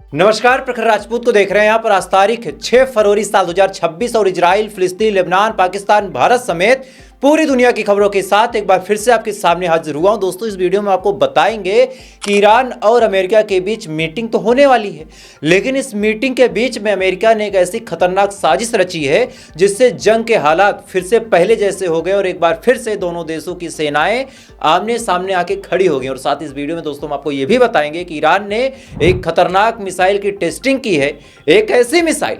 नमस्कार, प्रखर राजपूत को देख रहे हैं। यहाँ पर आज तारीख 6 फरवरी साल 2026 और इजराइल, फिलिस्तीन, लेबनान, पाकिस्तान, भारत समेत पूरी दुनिया की खबरों के साथ एक बार फिर से आपके सामने हाजिर हुआ हूं। दोस्तों, इस वीडियो में आपको बताएंगे कि ईरान और अमेरिका के बीच मीटिंग तो होने वाली है, लेकिन इस मीटिंग के बीच में अमेरिका ने एक ऐसी खतरनाक साजिश रची है जिससे जंग के हालात फिर से पहले जैसे हो गए और एक बार फिर से दोनों देशों की सेनाएं आमने सामने आके खड़ी हो गई। और साथ इस वीडियो में दोस्तों हम आपको यह भी बताएंगे कि ईरान ने एक खतरनाक मिसाइल की टेस्टिंग की है, एक ऐसी मिसाइल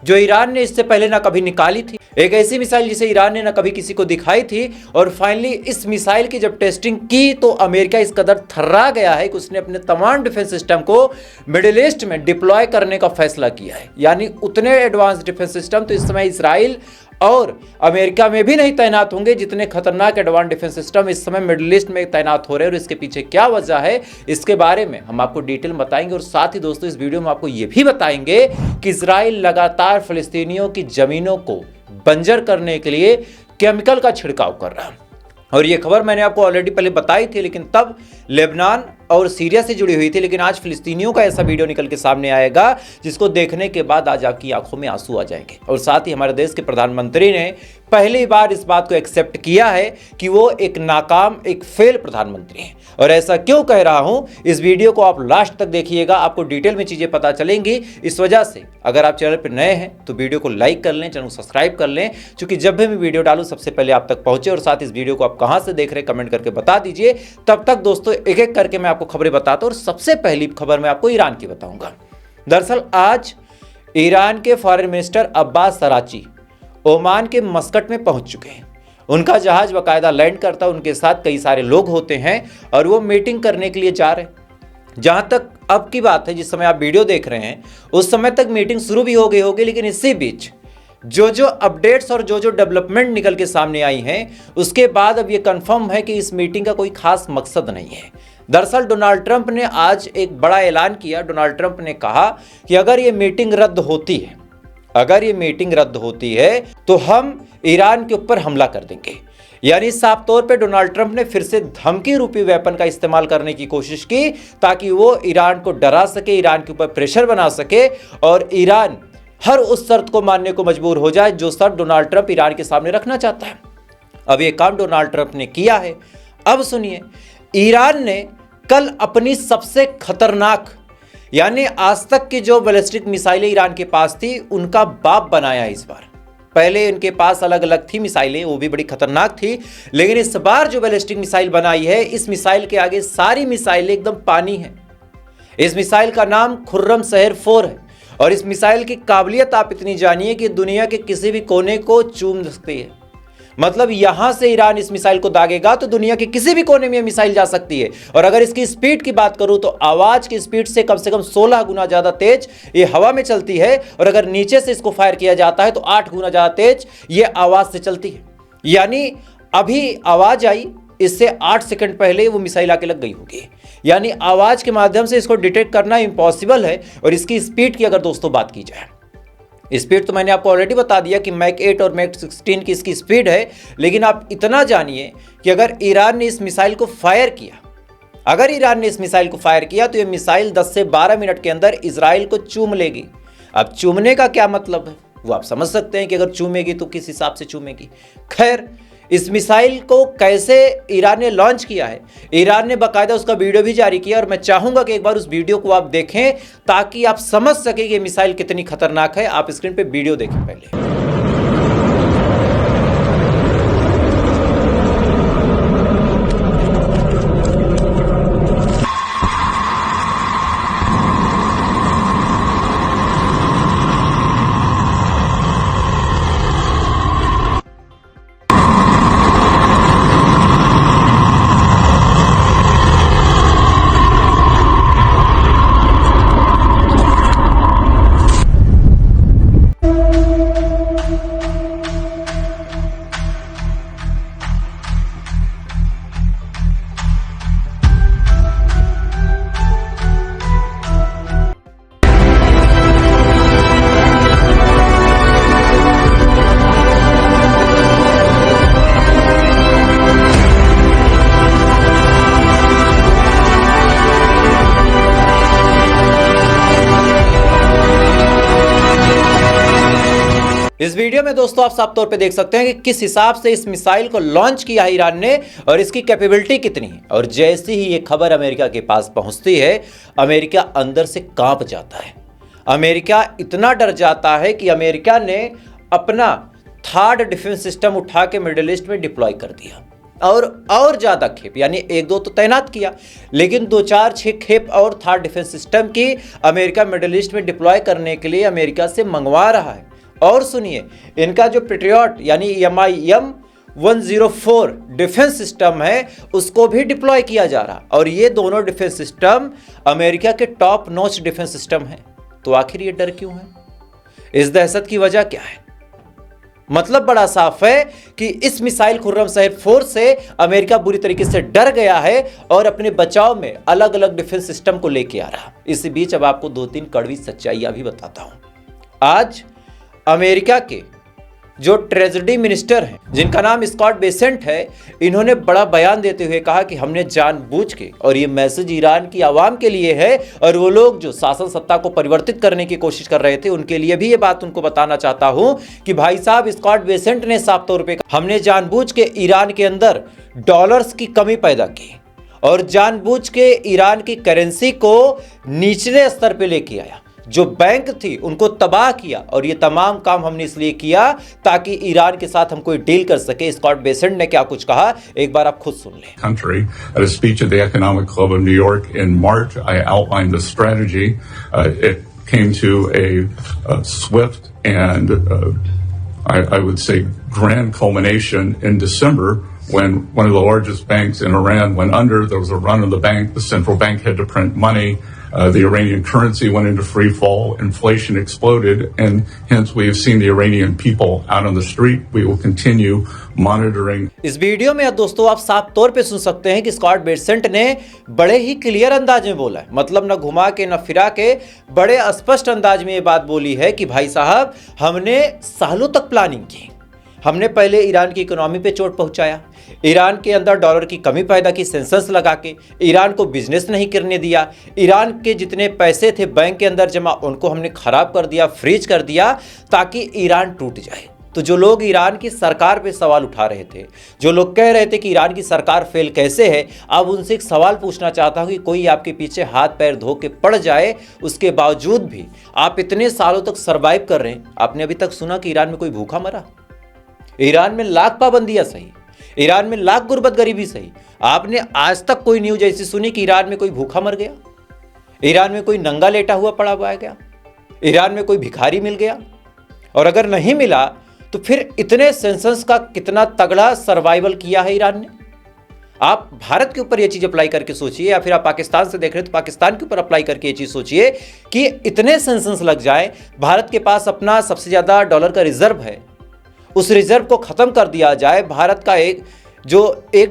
जो ईरान ने इससे पहले ना कभी निकाली थी, एक ऐसी मिसाइल जिसे ईरान ने ना कभी किसी को दिखाई थी। और फाइनली इस मिसाइल की जब टेस्टिंग की तो अमेरिका इस कदर थर्रा गया है कि उसने अपने तमाम डिफेंस सिस्टम को मिडिल ईस्ट में डिप्लॉय करने का फैसला किया है। यानी उतने एडवांस डिफेंस सिस्टम तो इस समय इजराइल और अमेरिका में भी नहीं तैनात होंगे जितने खतरनाक एडवांस डिफेंस सिस्टम इस समय मिडिल ईस्ट में तैनात हो रहे हैं। और इसके पीछे क्या वजह है, इसके बारे में हम आपको डिटेल बताएंगे। और साथ ही दोस्तों इस वीडियो में आपको यह भी बताएंगे कि इजराइल लगातार फिलिस्तीनियों की जमीनों को बंजर करने के लिए केमिकल का छिड़काव कर रहा है। और ये खबर मैंने आपको ऑलरेडी पहले बताई थी, लेकिन तब लेबनान और सीरिया से जुड़ी हुई थी। लेकिन आज फिलिस्तीनियों का ऐसा वीडियो निकल के सामने आएगा जिसको देखने के बाद आज आपकी आंखों में आंसू आ जाएंगे। और साथ ही हमारे देश के प्रधानमंत्री ने पहली बार इस बात को एक्सेप्ट किया है कि वो एक नाकाम, एक फेल प्रधानमंत्री हैं। और ऐसा क्यों कह रहा हूं, इस वीडियो को आप लास्ट तक देखिएगा, आपको डिटेल में चीजें पता चलेंगी। इस वजह से अगर आप चैनल पर नए हैं तो वीडियो को लाइक कर लें, चैनल को सब्सक्राइब कर लें, क्योंकि जब भी मैं वीडियो डालूं सबसे पहले आप तक पहुंचे। और साथ इस वीडियो को आप कहां से देख रहे हैं कमेंट करके बता दीजिए। तब तक दोस्तों एक एक करके मैं आपको खबरें बताता हूं। और सबसे पहली खबर मैं आपको ईरान की बताऊंगा। दरअसल आज ईरान के फॉरेन मिनिस्टर अब्बास अराची ओमान के मस्कट में पहुंच चुके हैं। उनका जहाज बाकायदा लैंड करता है, उनके साथ कई सारे लोग होते हैं और वो मीटिंग करने के लिए जा रहे हैं। जहां तक अब की बात है, जिस समय आप वीडियो देख रहे हैं उस समय तक मीटिंग शुरू भी हो गई होगी, लेकिन इसी बीच जो अपडेट्स और जो डेवलपमेंट निकल के सामने आई हैं उसके बाद अब ये कंफर्म है कि इस मीटिंग का कोई खास मकसद नहीं है। दरअसल डोनाल्ड ट्रंप ने आज एक बड़ा ऐलान किया। डोनाल्ड ट्रंप ने कहा कि अगर ये मीटिंग रद्द होती है तो हम ईरान के ऊपर हमला कर देंगे। यानी साफ तौर पे डोनाल्ड ट्रंप ने फिर से धमकी रूपी वेपन का इस्तेमाल करने की कोशिश की ताकि वो ईरान को डरा सके, ईरान के ऊपर प्रेशर बना सके और ईरान हर उस शर्त को मानने को मजबूर हो जाए जो शर्त डोनाल्ड ट्रंप ईरान के सामने रखना चाहता है। अब ये काम डोनाल्ड ट्रंप ने किया है। अब सुनिए, ईरान ने कल अपनी सबसे खतरनाक, यानी आज तक की जो बैलिस्टिक मिसाइलें ईरान के पास थी उनका बाप बनाया इस बार। पहले इनके पास अलग अलग थी मिसाइलें, वो भी बड़ी खतरनाक थी, लेकिन इस बार जो बैलिस्टिक मिसाइल बनाई है, इस मिसाइल के आगे सारी मिसाइलें एकदम पानी है। इस मिसाइल का नाम खुर्रम शहर 4 है और इस मिसाइल की काबिलियत आप इतनी जानिए कि दुनिया के किसी भी कोने को चूम सकती है। मतलब यहां से ईरान इस मिसाइल को दागेगा तो दुनिया के किसी भी कोने में मिसाइल जा सकती है। और अगर इसकी स्पीड की बात करूं तो आवाज की स्पीड से कम 16 गुना ज्यादा तेज ये हवा में चलती है, और अगर नीचे से इसको फायर किया जाता है तो 8 गुना ज्यादा तेज ये आवाज से चलती है। यानी अभी आवाज आई, इससे 8 सेकंड पहले वो मिसाइल आके लग गई होगी। यानी आवाज के माध्यम से इसको डिटेक्ट करना इम्पॉसिबल है। और इसकी स्पीड की अगर दोस्तों बात की जाए, स्पीड तो मैंने आपको ऑलरेडी बता दिया कि मैक 8 और मैक 16 की इसकी स्पीड है। लेकिन आप इतना जानिए कि अगर ईरान ने इस मिसाइल को फायर किया तो ये मिसाइल 10 से 12 मिनट के अंदर इजराइल को चूम लेगी। अब चूमने का क्या मतलब है वो आप समझ सकते हैं कि अगर चूमेगी तो किस हिसाब से चूमेगी। खैर, इस मिसाइल को कैसे ईरान ने लॉन्च किया है, ईरान ने बाकायदा उसका वीडियो भी जारी किया। और मैं चाहूंगा कि एक बार उस वीडियो को आप देखें ताकि आप समझ सकें कि मिसाइल कितनी खतरनाक है। आप स्क्रीन पे वीडियो देखें पहले। इस वीडियो में दोस्तों आप साफ तौर पे देख सकते हैं कि किस हिसाब से इस मिसाइल को लॉन्च किया है ईरान ने और इसकी कैपेबिलिटी कितनी है। और जैसे ही ये खबर अमेरिका के पास पहुंचती है, अमेरिका अंदर से कांप जाता है। अमेरिका इतना डर जाता है कि अमेरिका ने अपना थर्ड डिफेंस सिस्टम उठा के मिडिल ईस्ट में डिप्लॉय कर दिया और ज़्यादा खेप, यानी 1-2 तो तैनात किया, लेकिन 2-4-6 खेप और थर्ड डिफेंस सिस्टम की अमेरिका मिडिल ईस्ट में डिप्लॉय करने के लिए अमेरिका से मंगवा रहा है। और सुनिए, इनका जो पेट्रियट यानी MIM-104 डिफेंस सिस्टम है उसको भी डिप्लॉय किया जा रहा, और ये दोनों डिफेंस सिस्टम अमेरिका के टॉप नॉच डिफेंस सिस्टम हैं। तो आखिर ये डर क्यों है? इस दहशत की वजह क्या है? मतलब बड़ा साफ है कि इस मिसाइल खुर्रमशहर 4 से अमेरिका बुरी तरीके से डर गया है और अपने बचाव में अलग अलग डिफेंस सिस्टम को लेके आ रहा। इसी बीच अब आपको 2-3 कड़वी सच्चाइयां भी बताता हूं। आज अमेरिका के जो ट्रेजरी मिनिस्टर हैं, जिनका नाम स्कॉट बेसेंट है, इन्होंने बड़ा बयान देते हुए कहा कि हमने जानबूझ के, और ये मैसेज ईरान की आवाम के लिए है और वो लोग जो शासन सत्ता को परिवर्तित करने की कोशिश कर रहे थे उनके लिए भी ये बात उनको बताना चाहता हूं कि भाई साहब, स्कॉट बेसेंट ने साफ तौर पे कहा, हमने जानबूझ के ईरान के अंदर डॉलर्स की कमी पैदा की और जानबूझ के ईरान की करेंसी को निचले स्तर पर लेके आया, जो बैंक थी उनको तबाह किया, और ये तमाम काम हमने इसलिए किया ताकि ईरान के साथ हम कोई डील कर सके। स्कॉट बेसेंट ने क्या कुछ कहा, एक बार आप खुद सुन लें। Country at a speech at the Economic Club of New York in March, I outlined the strategy. It came to a swift and I would say grand culmination in December when one of the largest banks in Iran went under. There was a run on the bank. The central bank had to print money. The Iranian currency went into free fall. Inflation exploded, and hence we have seen the Iranian people out on the street. We will continue monitoring. इस video में दोस्तों आप साफ तौर पे सुन सकते हैं कि स्कॉट बेसेंट ने बड़े ही क्लियर अंदाज में बोला है, मतलब न घुमा के न फिरा के, बड़े स्पष्ट अंदाज में ये बात बोली है कि भाई साहब, हमने सालों तक प्लानिंग की। हमने पहले ईरान की इकोनॉमी पे चोट पहुंचाया, ईरान के अंदर डॉलर की कमी पैदा की सेंसस लगा के, ईरान को बिजनेस नहीं करने दिया, ईरान के जितने पैसे थे बैंक के अंदर जमा उनको हमने खराब कर दिया, फ्रीज कर दिया ताकि ईरान टूट जाए। तो जो लोग ईरान की सरकार पे सवाल उठा रहे थे, जो लोग कह रहे थे कि ईरान की सरकार फेल कैसे है, अब उनसे एक सवाल पूछना चाहता हूं कि कोई आपके पीछे हाथ पैर धो के पड़ जाए, उसके बावजूद भी आप इतने सालों तक सर्वाइव कर रहे हैं। आपने अभी तक सुना कि ईरान में कोई भूखा मरा? ईरान में लाख पाबंदियां सही, ईरान में लाख गुर्बत गरीबी सही, आपने आज तक कोई न्यूज ऐसी सुनी कि ईरान में कोई भूखा मर गया, ईरान में कोई नंगा लेटा हुआ पड़ा हुआ गया, ईरान में कोई भिखारी मिल गया? और अगर नहीं मिला तो फिर इतने सेंसस का कितना तगड़ा सर्वाइवल किया है ईरान ने? आप भारत के ऊपर यह चीज अप्लाई करके सोचिए, या फिर आप पाकिस्तान से देख रहे तो पाकिस्तान के ऊपर अप्लाई करके ये चीज सोचिए कि इतने सेंसस लग जाए, भारत के पास अपना सबसे ज्यादा डॉलर का रिजर्व है, उस रिजर्व को खत्म कर दिया जाए। भारत का एक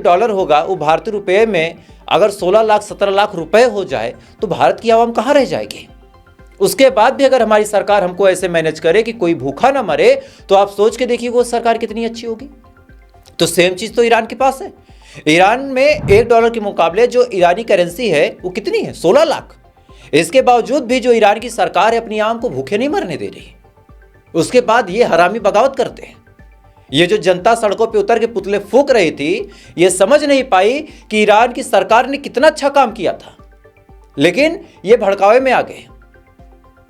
डॉलर होगा वो भारतीय रुपए में अगर 16 लाख 17 लाख रुपए हो जाए तो भारत की आवाम कहां रह जाएगी? उसके बाद भी अगर हमारी सरकार हमको ऐसे मैनेज करे कि कोई भूखा ना मरे, तो आप सोच के देखिए वो सरकार कितनी अच्छी होगी। तो सेम चीज तो ईरान के पास है। ईरान में $1 के मुकाबले जो ईरानी करेंसी है वो कितनी है? 16 लाख। इसके बावजूद भी जो ईरान की सरकार है अपनी आवाम को भूखे नहीं मरने दे रही। उसके बाद ये हरामी बगावत करते हैं। ये जो जनता सड़कों पे उतर के पुतले फूंक रही थी, ये समझ नहीं पाई कि ईरान की सरकार ने कितना अच्छा काम किया था, लेकिन ये भड़कावे में आ गए।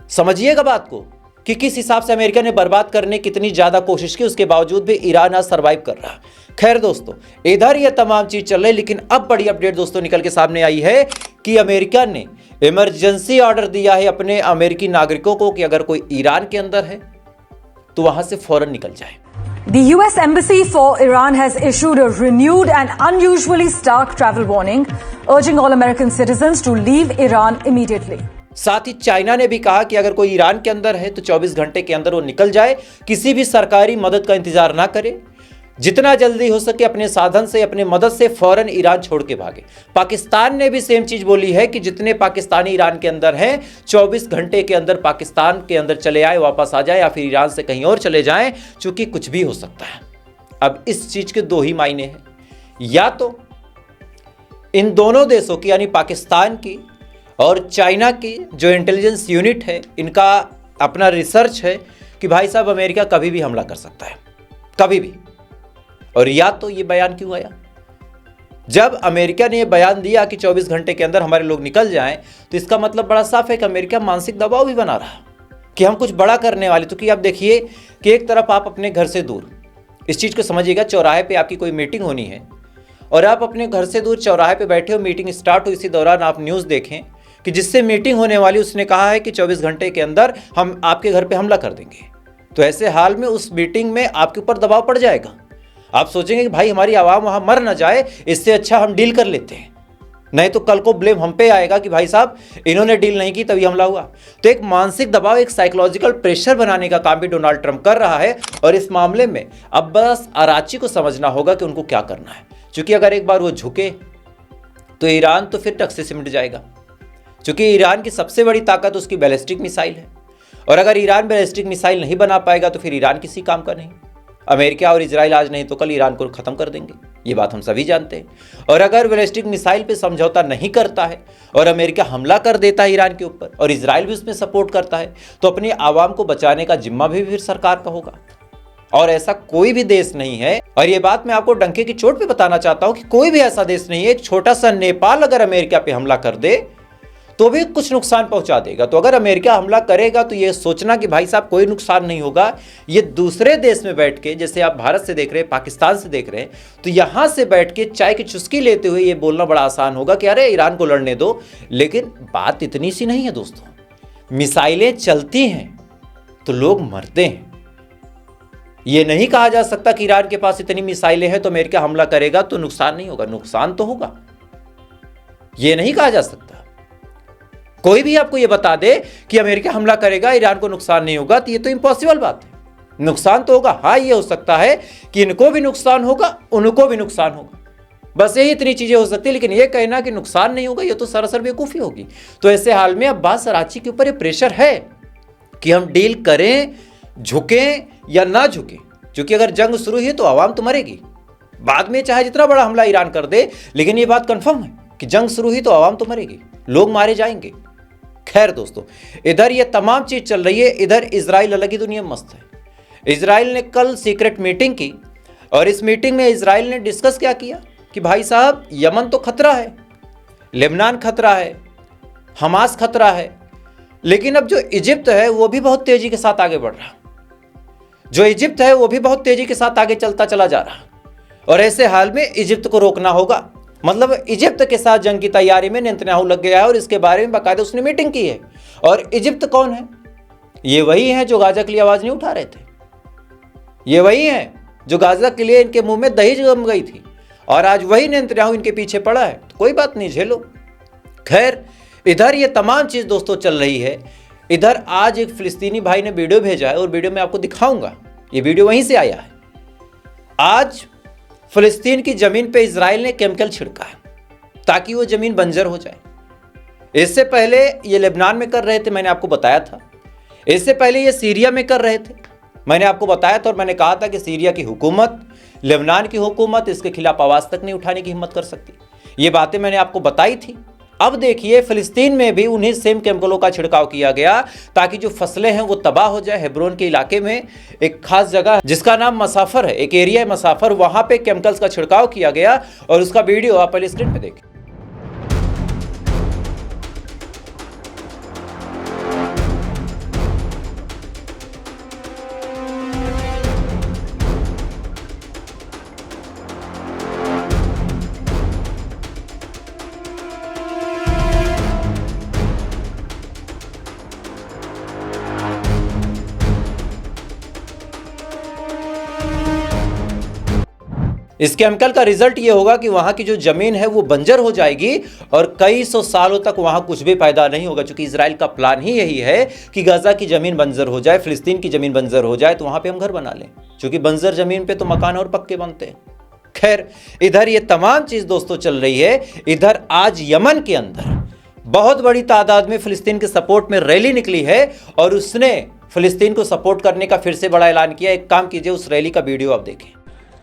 समझिएगा बात को कि किस हिसाब से अमेरिका ने बर्बाद करने की कितनी ज्यादा कोशिश की, उसके बावजूद भी ईरान आज सर्वाइव कर रहा। खैर दोस्तों, इधर ये तमाम चीज चल रही, लेकिन अब बड़ी अपडेट दोस्तों निकल के सामने आई है कि अमेरिका ने इमरजेंसी ऑर्डर दिया है अपने अमेरिकी नागरिकों को कि अगर कोई ईरान के अंदर है तो वहां से फौरन निकल जाए। The US Embassy for Iran has issued a renewed and unusually stark travel warning, urging all American citizens to leave Iran immediately. साथ ही चाइना ने भी कहा कि अगर कोई ईरान के अंदर है तो 24 घंटे के अंदर वो निकल जाए, किसी भी सरकारी मदद का इंतजार ना करे, जितना जल्दी हो सके अपने साधन से, अपने मदद से फौरन ईरान छोड़ के भागे। पाकिस्तान ने भी सेम चीज बोली है कि जितने पाकिस्तानी ईरान के अंदर हैं 24 घंटे के अंदर पाकिस्तान के अंदर चले आए, वापस आ जाए, या फिर ईरान से कहीं और चले जाएं, चूंकि कुछ भी हो सकता है। अब इस चीज के दो ही मायने हैं, या तो इन दोनों देशों की यानी पाकिस्तान की और चाइना की जो इंटेलिजेंस यूनिट है, इनका अपना रिसर्च है, कि भाई साहब अमेरिका कभी भी हमला कर सकता है, कभी भी। और या तो ये बयान क्यों आया? जब अमेरिका ने ये बयान दिया कि 24 घंटे के अंदर हमारे लोग निकल जाएं, तो इसका मतलब बड़ा साफ है कि अमेरिका मानसिक दबाव भी बना रहा कि हम कुछ बड़ा करने वाले। तो कि आप देखिए कि एक तरफ आप अपने घर से दूर, इस चीज़ को समझिएगा, चौराहे पे आपकी कोई मीटिंग होनी है और आप अपने घर से दूर चौराहे पे बैठे हो, मीटिंग स्टार्ट हो, इसी दौरान आप न्यूज़ देखें कि जिससे मीटिंग होने वाली उसने कहा है कि 24 घंटे के अंदर हम आपके घर पे हमला कर देंगे। तो ऐसे हाल में उस मीटिंग में आपके ऊपर दबाव पड़ जाएगा। आप सोचेंगे कि भाई हमारी आवाम वहाँ मर ना जाए, इससे अच्छा हम डील कर लेते हैं, नहीं तो कल को ब्लेम हम पे आएगा कि भाई साहब इन्होंने डील नहीं की तभी हमला हुआ। तो एक मानसिक दबाव, एक साइकोलॉजिकल प्रेशर बनाने का काम भी डोनाल्ड ट्रंप कर रहा है। और इस मामले में अब बस अराची को समझना होगा कि उनको क्या करना है, क्योंकि अगर एक बार वो झुके तो ईरान तो फिर टक से सिमट जाएगा, क्योंकि ईरान की सबसे बड़ी ताकत उसकी बैलिस्टिक मिसाइल है। और अगर ईरान बैलिस्टिक मिसाइल नहीं बना पाएगा तो फिर ईरान किसी काम का नहीं। अमेरिका और इजराइल आज नहीं तो कल ईरान को खत्म कर देंगे, ये बात हम सभी जानते हैं। और अगर बैलिस्टिक मिसाइल पे समझौता नहीं करता है और अमेरिका हमला कर देता है ईरान के ऊपर और इजराइल भी उसमें सपोर्ट करता है, तो अपनी आवाम को बचाने का जिम्मा भी फिर सरकार का होगा। और ऐसा कोई भी देश नहीं है, और ये बात मैं आपको डंके की चोट पे बताना चाहता हूं कि कोई भी ऐसा देश नहीं है। एक छोटा सा नेपाल अगर अमेरिका पे हमला कर दे तो भी कुछ नुकसान पहुंचा देगा। तो अगर अमेरिका हमला करेगा तो ये सोचना कि भाई साहब कोई नुकसान नहीं होगा, ये दूसरे देश में बैठ के, जैसे आप भारत से देख रहे हैं, पाकिस्तान से देख रहे हैं, तो यहां से बैठ के चाय की चुस्की लेते हुए ये बोलना बड़ा आसान होगा कि अरे ईरान को लड़ने दो। लेकिन बात इतनी सी नहीं है दोस्तों, मिसाइलें चलती हैं तो लोग मरते हैं। ये नहीं कहा जा सकता कि ईरान के पास इतनी मिसाइलें हैं तो अमेरिका हमला करेगा तो नुकसान नहीं होगा। नुकसान तो होगा, ये नहीं कहा जा सकता। कोई भी आपको ये बता दे कि अमेरिका हमला करेगा ईरान को नुकसान नहीं होगा, तो ये तो इम्पॉसिबल बात है। नुकसान तो होगा। हाँ, ये हो सकता है कि इनको भी नुकसान होगा, उनको भी नुकसान होगा, बस यही इतनी चीजें हो सकती है। लेकिन ये कहना कि नुकसान नहीं होगा, ये तो सरासर बेवकूफी होगी। तो ऐसे हाल में अब्बास अराची के ऊपर ये प्रेशर है कि हम डील करें, झुकें या ना झुकें, क्योंकि अगर जंग शुरू हुई तो आवाम तो मरेगी। बाद में चाहे जितना बड़ा हमला ईरान कर दे, लेकिन ये बात कंफर्म है कि जंग शुरू हुई तो आवाम तो मरेगी, लोग मारे जाएंगे। खैर दोस्तों, इधर ये तमाम चीज चल रही है, इधर इजराइल अलग ही दुनिया में मस्त है। इजराइल ने कल सीक्रेट मीटिंग की और इस मीटिंग में इजराइल ने डिस्कस क्या किया कि भाई साहब यमन तो खतरा है, लेबनान खतरा है, हमास खतरा है, लेकिन अब जो इजिप्ट है वो भी बहुत तेजी के साथ आगे बढ़ रहा, जो इजिप्ट है वो भी बहुत तेजी के साथ आगे चलता चला जा रहा। और ऐसे हाल में इजिप्ट को रोकना होगा। मतलब इजिप्ट के साथ जंग की तैयारी में नेतन्याहू लग गया है और इसके बारे में बाकायदा उसने मीटिंग की है। और इजिप्ट कौन है? ये वही है जो गाजा के लिए आवाज नहीं उठा रहे थे, ये वही है जो गाजा के लिए इनके मुंह में दही जम गई थी, और आज वही नेतन्याहू इनके पीछे पड़ा है। तो कोई बात नहीं, झेलो। खैर, इधर ये तमाम चीज दोस्तों चल रही है। इधर आज एक फिलिस्तीनी भाई ने वीडियो भेजा है और वीडियो में आपको दिखाऊंगा, ये वीडियो वहीं से आया है। आज फिलिस्तीन की जमीन पे इजराइल ने केमिकल छिड़का है ताकि वो जमीन बंजर हो जाए। इससे पहले ये लेबनान में कर रहे थे, मैंने आपको बताया था। इससे पहले ये सीरिया में कर रहे थे, मैंने आपको बताया था। और मैंने कहा था कि सीरिया की हुकूमत, लेबनान की हुकूमत इसके खिलाफ आवाज तक नहीं उठाने की हिम्मत कर सकती। ये बातें मैंने आपको बताई थी। अब देखिए फिलिस्तीन में भी उन्हीं सेम केमिकलों का छिड़काव किया गया ताकि जो फसलें हैं वो तबाह हो जाए। हेब्रोन के इलाके में एक खास जगह जिसका नाम मसाफर है, एक एरिया है मसाफर, वहां पे केमिकल्स का छिड़काव किया गया और उसका वीडियो आप पहले स्क्रीन पे देखें। इस केमिकल का रिजल्ट ये होगा कि वहां की जो जमीन है वो बंजर हो जाएगी और कई सौ सालों तक वहां कुछ भी पैदा नहीं होगा, क्योंकि इजराइल का प्लान ही यही है कि गाजा की जमीन बंजर हो जाए, फिलिस्तीन की जमीन बंजर हो जाए तो वहां पे हम घर बना लें, क्योंकि बंजर जमीन पे तो मकान और पक्के बनते हैं। खैर, इधर ये तमाम चीज दोस्तों चल रही है। इधर आज यमन के अंदर बहुत बड़ी तादाद में फिलिस्तीन के सपोर्ट में रैली निकली है और उसने फिलिस्तीन को सपोर्ट करने का फिर से बड़ा ऐलान किया। एक काम कीजिए, उस रैली का वीडियो आप देखें।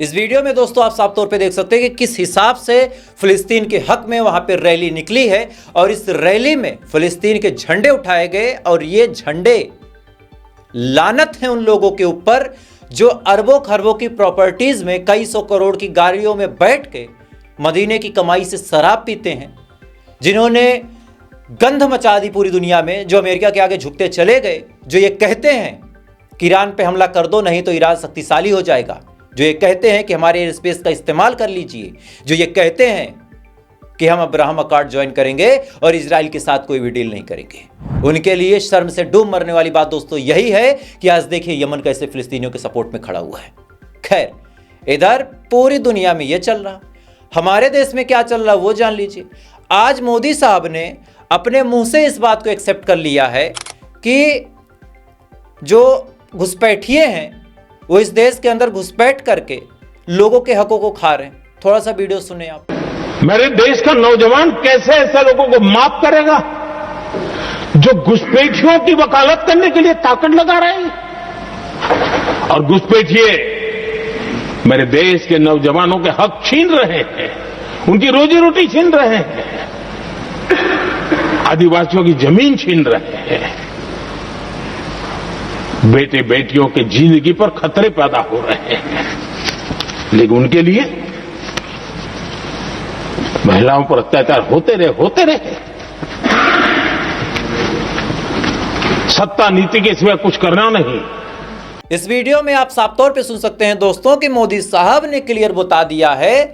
इस वीडियो में दोस्तों आप साफ तौर पे देख सकते हैं कि किस हिसाब से फिलिस्तीन के हक में वहां पे रैली निकली है और इस रैली में फिलिस्तीन के झंडे उठाए गए और ये झंडे लानत हैं उन लोगों के ऊपर जो अरबों खरबों की प्रॉपर्टीज में कई सौ करोड़ की गाड़ियों में बैठ के मदीने की कमाई से शराब पीते हैं, जिन्होंने गंध मचा दी पूरी दुनिया में, जो अमेरिका के आगे झुकते चले गए, जो ये कहते हैं कि ईरान पे हमला कर दो नहीं तो ईरान शक्तिशाली हो जाएगा, जो ये कहते हैं कि हमारे एयर स्पेस का इस्तेमाल कर लीजिए, जो ये कहते हैं कि हम अब्राहम अकॉर्ड ज्वाइन करेंगे और इजराइल के साथ कोई भी डील नहीं करेंगे। उनके लिए शर्म से डूब मरने वाली बात दोस्तों यही है कि आज देखिए यमन कैसे फिलिस्तीनियों के सपोर्ट में खड़ा हुआ है। खैर, इधर पूरी दुनिया में यह चल रहा, हमारे देश में क्या चल रहा वो जान लीजिए। आज मोदी साहब ने अपने मुंह से इस बात को एक्सेप्ट कर लिया है कि जो घुसपैठिए हैं वो इस देश के अंदर घुसपैठ करके लोगों के हकों को खा रहे हैं। थोड़ा सा वीडियो सुने आप। मेरे देश का नौजवान कैसे ऐसे लोगों को माफ करेगा जो घुसपैठियों की वकालत करने के लिए ताकत लगा रहे हैं, और घुसपैठिए मेरे देश के नौजवानों के हक छीन रहे हैं, उनकी रोजी रोटी छीन रहे हैं, आदिवासियों की जमीन छीन रहे हैं, बेटे बेटियों के जिंदगी पर खतरे पैदा हो रहे हैं। लेकिन उनके लिए महिलाओं पर अत्याचार होते रहे। सत्ता नीति के सिवा कुछ करना नहीं। इस वीडियो में आप साफ तौर पे सुन सकते हैं दोस्तों कि मोदी साहब ने क्लियर बता दिया है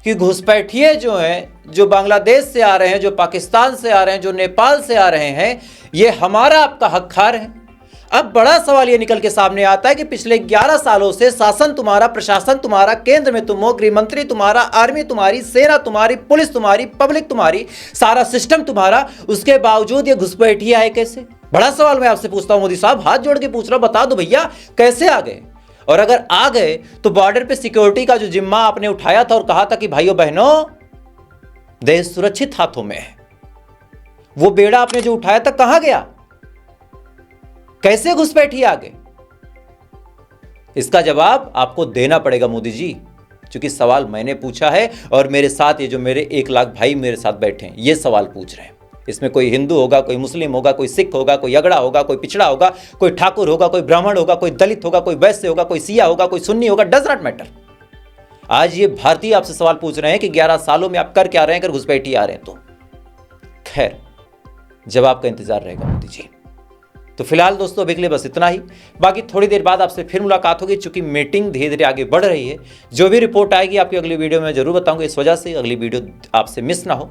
कि घुसपैठिए जो हैं, जो बांग्लादेश से आ रहे हैं, जो पाकिस्तान से आ रहे हैं, जो नेपाल से आ रहे हैं, ये हमारा आपका हक खा रहे हैं। अब बड़ा सवाल ये निकल के सामने आता है कि पिछले 11 सालों से शासन तुम्हारा, प्रशासन तुम्हारा, केंद्र में तुम हो, गृह मंत्री तुम्हारा, आर्मी तुम्हारी, सेना तुम्हारी, पुलिस तुम्हारी, पब्लिक तुम्हारी, सारा सिस्टम तुम्हारा, उसके बावजूद ये घुसपैठिए आए कैसे? बड़ा सवाल मैं आपसे पूछता हूं मोदी साहब, हाथ जोड़ के पूछ रहा हूं, बता दो भैया कैसे आ गए? और अगर आ गए तो बॉर्डर पे सिक्योरिटी का जो जिम्मा आपने उठाया था और कहा था कि भाइयों बहनों देश सुरक्षित हाथों में है, वो बेड़ा आपने जो उठाया था कहां गया? कैसे घुसपैठिए आ गए? इसका जवाब आपको देना पड़ेगा मोदी जी, क्योंकि सवाल मैंने पूछा है और मेरे साथ ये जो मेरे 1 लाख भाई मेरे साथ बैठे हैं ये सवाल पूछ रहे हैं। इसमें कोई हिंदू होगा, कोई मुस्लिम होगा, कोई सिख होगा, कोई अगड़ा होगा, कोई पिछड़ा होगा, कोई ठाकुर होगा, कोई ब्राह्मण होगा, कोई दलित होगा, कोई वैश्य होगा, कोई सिया होगा, कोई सुन्नी होगा, डज नॉट मैटर। आज ये भारतीय आपसे सवाल पूछ रहे हैं कि 11 सालों में आप कर क्या रहे हैं अगर घुसपैठिए आ रहे हैं तो? खैर, जवाब का इंतजार रहेगा मोदी जी। तो फिलहाल दोस्तों अभी के लिए बस इतना ही, बाकी थोड़ी देर बाद आपसे फिर मुलाकात होगी, चूंकि मीटिंग धीरे धीरे आगे बढ़ रही है। जो भी रिपोर्ट आएगी आपकी अगली वीडियो में जरूर बताऊंगा, इस वजह से अगली वीडियो आपसे मिस ना हो।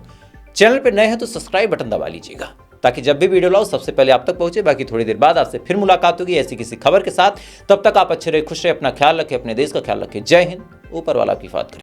चैनल पर नए हैं तो सब्सक्राइब बटन दबा लीजिएगा ताकि जब भी वीडियो लाओ सबसे पहले आप तक पहुंचे। बाकी थोड़ी देर बाद आपसे फिर मुलाकात होगी ऐसी किसी खबर के साथ। तब तक आप अच्छे रहे, खुश रहे, अपना ख्याल रखें, अपने देश का ख्याल रखें। जय हिंद, ऊपर वाला की हिफाज़त करें।